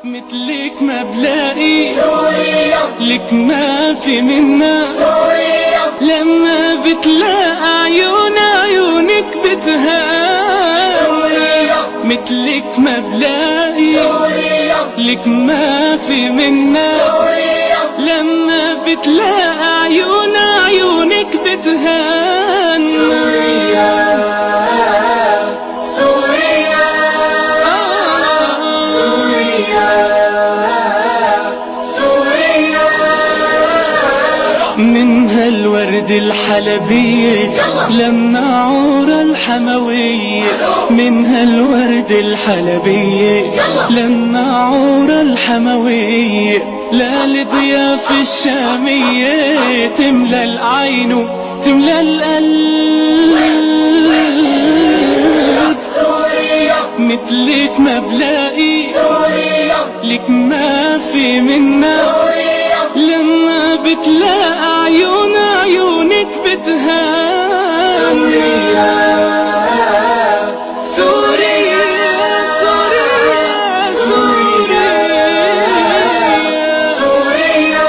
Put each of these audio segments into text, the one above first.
مثلك ما بلاقي سوريا لك ما في منا سوريا لما بتلاقى عيونك بتهان سوريا مثلك ما بلاقي سوريا لك ما في منا سوريا لما بتلاقى عيونك بتهان سوريا من هالورد الحلبية للناعورة الحموية من هالورد الحلبية للناعورة الحموية للضياف الشامية تملى العين وتملى القلب مثلك ما بلاقي لك ما في منا لما بتلاقى عيونك بتهان سوريا سوريا سوريا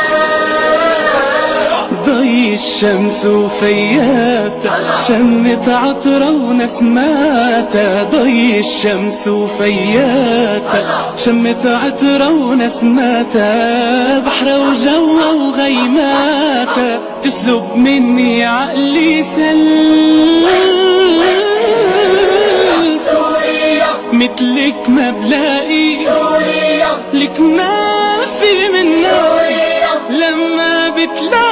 ضي الشمس وفياتا شمت عطرة ونسماتا ضي الشمس وفياتا شمت عطرة ونسماتا بحرة وجوة وغيماتا تسلب مني عقلي مثلك ما بلاقي لك ما في منا لما بتلاقي